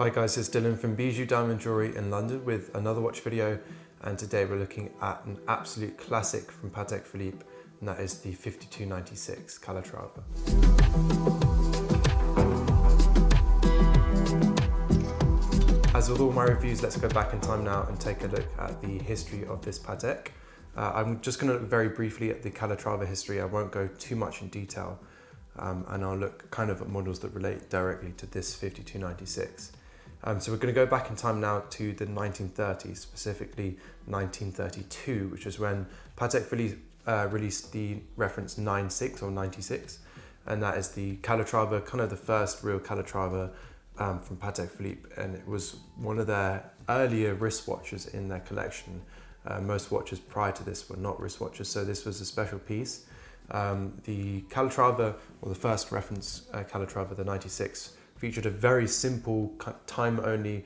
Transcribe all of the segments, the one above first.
Hi guys, it's Dylan from Bijou Diamond Jewellery in London with another watch video, and today we're looking at an absolute classic from Patek Philippe, and that is the 5296 Calatrava. As with all my reviews, let's go back in time now and take a look at the history of this Patek. I'm just going to look very briefly at the Calatrava history. I won't go too much in detail, and I'll look kind of at models that relate directly to this 5296. So we're going to go back in time now to the 1930s, specifically 1932, which is when Patek Philippe released the reference 96 or 96, and that is the Calatrava, kind of the first real Calatrava from Patek Philippe, and it was one of their earlier wristwatches in their collection. Most watches prior to this were not wristwatches, so this was a special piece. The Calatrava, or the first reference Calatrava, the 96, featured a very simple time-only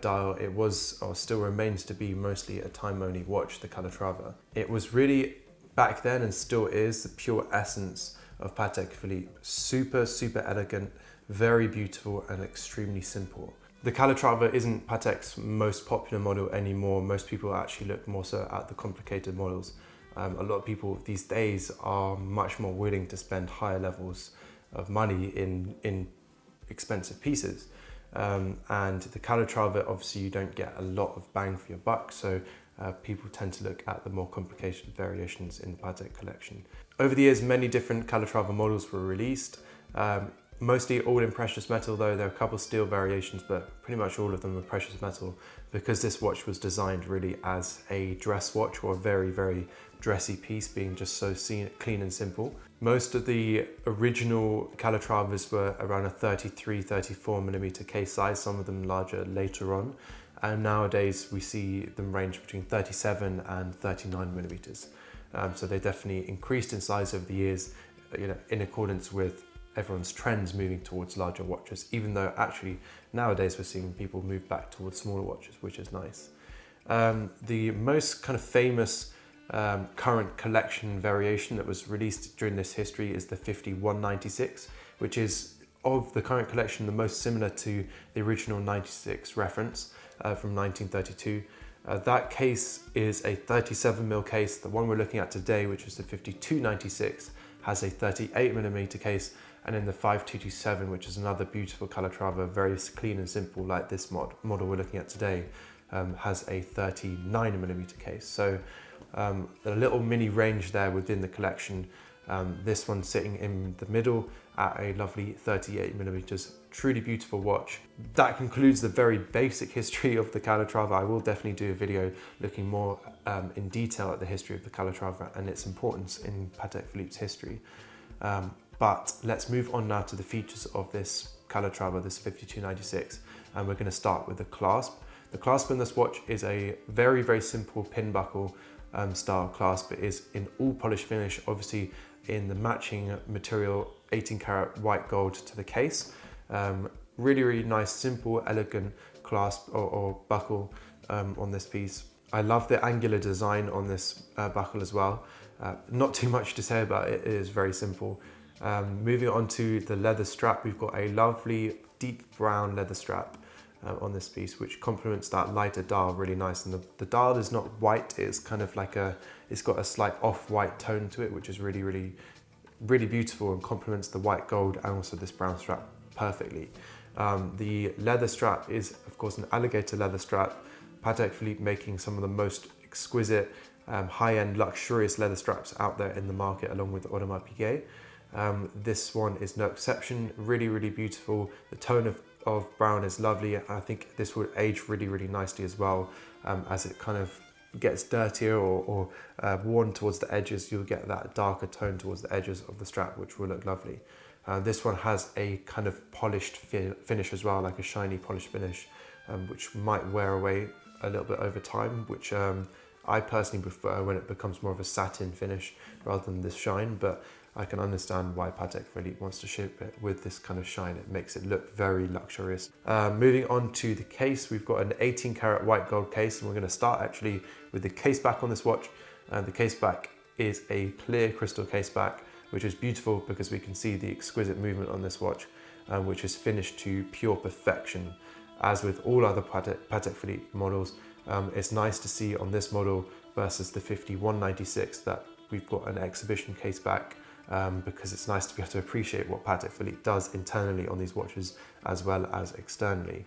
dial. It was, or still remains to be, mostly a time-only watch, the Calatrava. It was really, back then and still is, the pure essence of Patek Philippe. Super, super elegant, very beautiful and extremely simple. The Calatrava isn't Patek's most popular model anymore. Most people actually look more so at the complicated models. A lot of people these days are much more willing to spend higher levels of money in expensive pieces, and the Calatrava, obviously you don't get a lot of bang for your buck, so people tend to look at the more complicated variations in the Patek collection. Over the years, many different Calatrava models were released, mostly all in precious metal, though there are a couple steel variations, but pretty much all of them were precious metal, because this watch was designed really as a dress watch, or a very, very dressy piece, being just so clean and simple. Most of the original Calatravas were around a 33-34mm case size, some of them larger later on, and nowadays we see them range between 37 and 39mm. So they definitely increased in size over the years, in accordance with everyone's trends moving towards larger watches, even though actually nowadays we're seeing people move back towards smaller watches, which is nice. The most kind of famous current collection variation that was released during this history is the 5196, which is, of the current collection, the most similar to the original 96 reference from 1932. That case is a 37mm case. The one we're looking at today, which is the 5296, has a 38mm case, and in the 5227, which is another beautiful Calatrava, very clean and simple like this model we're looking at today, has a 39mm case. So a little mini range there within the collection. This one sitting in the middle at a lovely 38mm, truly beautiful watch. That concludes the very basic history of the Calatrava. I will definitely do a video looking more in detail at the history of the Calatrava and its importance in Patek Philippe's history. But let's move on now to the features of this Calatrava, this 5296, and we're going to start with the clasp. The clasp in this watch is a very, very simple pin buckle style clasp. It is in all polished finish, obviously in the matching material, 18 karat white gold to the case. Really, really nice, simple, elegant clasp or buckle on this piece. I love the angular design on this buckle as well. Not too much to say about it, it is very simple. Moving on to the leather strap, we've got a lovely deep brown leather strap on this piece, which complements that lighter dial really nice. And the dial is not white, it's kind of like it's got a slight off-white tone to it, which is really, really, really beautiful and complements the white gold and also this brown strap perfectly. The leather strap is, of course, an alligator leather strap. Patek Philippe making some of the most exquisite, high-end, luxurious leather straps out there in the market, along with Audemars Piguet. This one is no exception. Really, really beautiful. The tone of brown is lovely. I think this would age really, really nicely as well. As it kind of gets dirtier or worn towards the edges, you'll get that darker tone towards the edges of the strap, which will look lovely. This one has a kind of polished finish as well, like a shiny polished finish, which might wear away a little bit over time, which I personally prefer when it becomes more of a satin finish rather than this shine, but I can understand why Patek Philippe wants to ship it with this kind of shine. It makes it look very luxurious. Moving on to the case, we've got an 18 karat white gold case, and we're going to start actually with the case back on this watch. The case back is a clear crystal case back, which is beautiful because we can see the exquisite movement on this watch, which is finished to pure perfection. as with all other Patek Philippe models, it's nice to see on this model versus the 5196 that we've got an exhibition case back, because it's nice to be able to appreciate what Patek Philippe does internally on these watches as well as externally.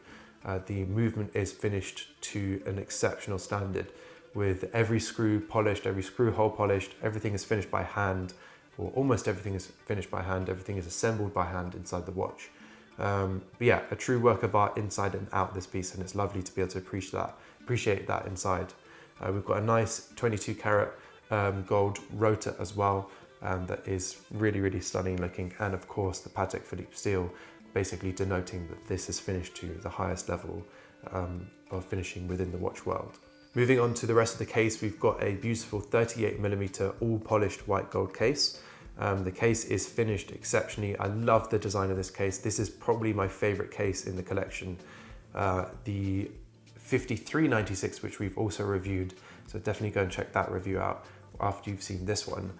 The movement is finished to an exceptional standard, with every screw polished, every screw hole polished, everything is finished by hand, or almost everything is finished by hand, everything is assembled by hand inside the watch. But yeah, a true work of art inside and out, this piece, and it's lovely to be able to appreciate that inside. We've got a nice 22 karat gold rotor as well, that is really, really stunning looking, and of course the Patek Philippe steel, basically denoting that this is finished to the highest level of finishing within the watch world. Moving on to the rest of the case, we've got a beautiful 38mm all polished white gold case. The case is finished exceptionally. I love the design of this case. This is probably my favorite case in the collection. The 5396, which we've also reviewed, so definitely go and check that review out after you've seen this one,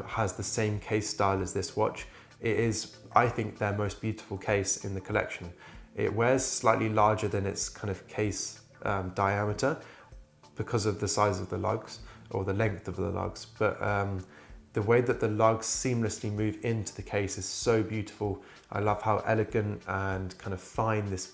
has the same case style as this watch. It is, I think, their most beautiful case in the collection. It wears slightly larger than its kind of case diameter because of the size of the lugs, or the length of the lugs, but the way that the lugs seamlessly move into the case is so beautiful. I love how elegant and kind of fine this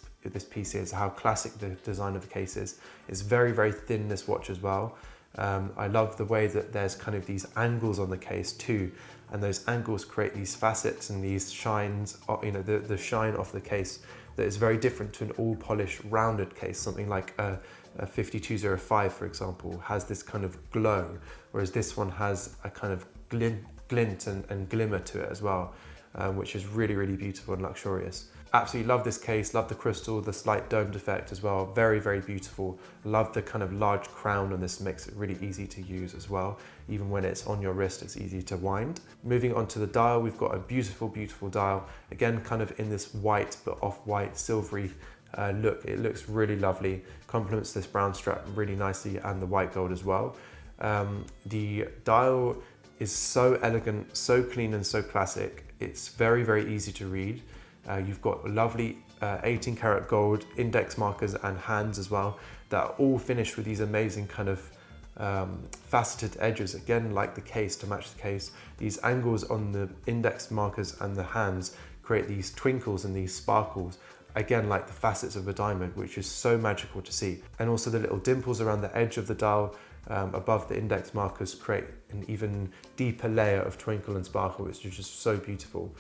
piece is, how classic the design of the case is. It's very, very thin, this watch as well. I love the way that there's kind of these angles on the case too, and those angles create these facets and these shines, you know, the shine off the case that is very different to an all polished rounded case. Something like a 5205, for example, has this kind of glow, whereas this one has a kind of glint and glimmer to it as well, which is really, really beautiful and luxurious. Absolutely love this case, love the crystal, the slight domed effect as well, very, very beautiful. Love the kind of large crown on this, makes it really easy to use as well. Even when it's on your wrist, it's easy to wind. Moving on to the dial, we've got a beautiful, beautiful dial. Again, kind of in this white but off-white silvery look. It looks really lovely, complements this brown strap really nicely and the white gold as well. The dial is so elegant, so clean and so classic. It's very, very easy to read. You've got lovely 18 karat gold index markers and hands as well, that are all finished with these amazing kind of faceted edges, again like the case, to match the case. These angles on the index markers and the hands create these twinkles and these sparkles, again like the facets of a diamond, which is so magical to see. And also the little dimples around the edge of the dial above the index markers create an even deeper layer of twinkle and sparkle, which is just so beautiful.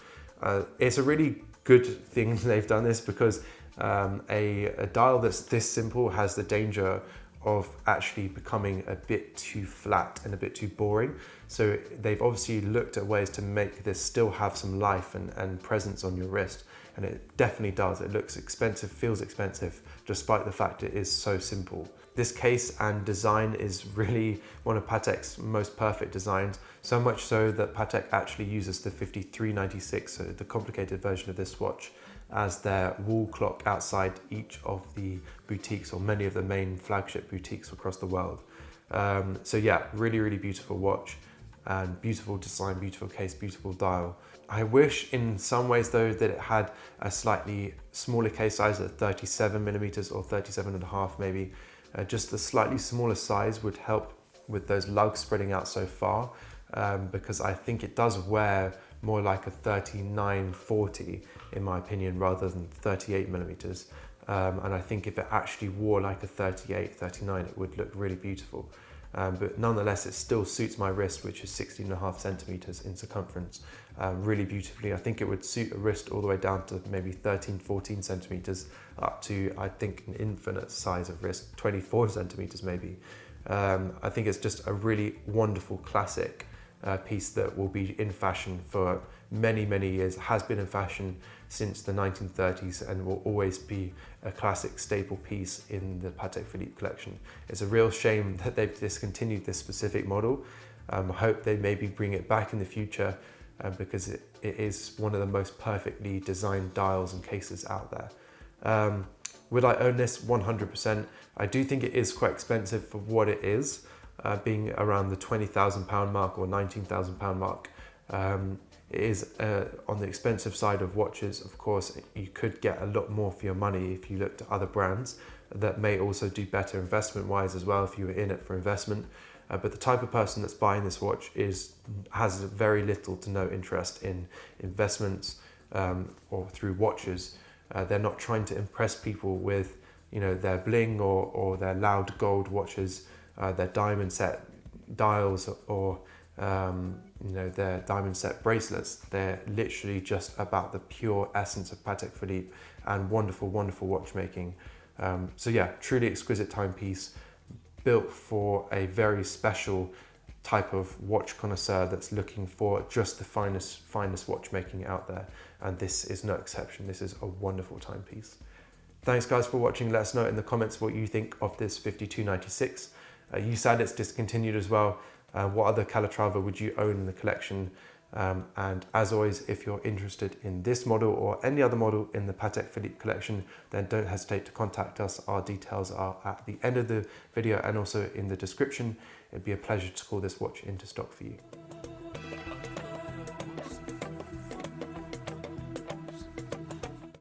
It's a really good thing they've done this, because a dial that's this simple has the danger of actually becoming a bit too flat and a bit too boring. So they've obviously looked at ways to make this still have some life and presence on your wrist, and it definitely does. It looks expensive, feels expensive, despite the fact it is so simple. This case and design is really one of Patek's most perfect designs, so much so that Patek actually uses the 5396, so the complicated version of this watch, as their wall clock outside each of the boutiques, or many of the main flagship boutiques across the world. So yeah, really, really beautiful watch, and beautiful design, beautiful case, beautiful dial. I wish in some ways though that it had a slightly smaller case size at 37mm or 37.5 maybe. Just the slightly smaller size would help with those lugs spreading out so far, because I think it does wear more like a 39-40 in my opinion, rather than 38mm. And I think if it actually wore like a 38-39, it would look really beautiful. But nonetheless, it still suits my wrist, which is 16.5 centimeters in circumference, really beautifully. I think it would suit a wrist all the way down to maybe 13-14 centimeters, up to, I think, an infinite size of wrist, 24 centimeters maybe. I think it's just a really wonderful classic piece that will be in fashion for many, many years, has been in fashion since the 1930s, and will always be a classic staple piece in the Patek Philippe collection. It's a real shame that they've discontinued this specific model. I hope they maybe bring it back in the future, because it is one of the most perfectly designed dials and cases out there. Would I own this? 100%. I do think it is quite expensive for what it is, being around the £20,000 mark or £19,000 mark. It is on the expensive side of watches. Of course, you could get a lot more for your money if you looked at other brands that may also do better investment-wise as well if you were in it for investment. But the type of person that's buying this watch has very little to no interest in investments or through watches. They're not trying to impress people with, you know, their bling or their loud gold watches, their diamond set dials or you know, their diamond set bracelets. They're literally just about the pure essence of Patek Philippe and wonderful, wonderful watchmaking. So yeah, truly exquisite timepiece, built for a very special type of watch connoisseur that's looking for just the finest watchmaking out there. And this is no exception. This is a wonderful timepiece. Thanks guys for watching. Let us know in the comments what you think of this 5296. You said it's discontinued as well. What other Calatrava would you own in the collection? And as always, if you're interested in this model or any other model in the Patek Philippe collection, then don't hesitate to contact us. Our details are at the end of the video and also in the description. It'd be a pleasure to call this watch into stock for you.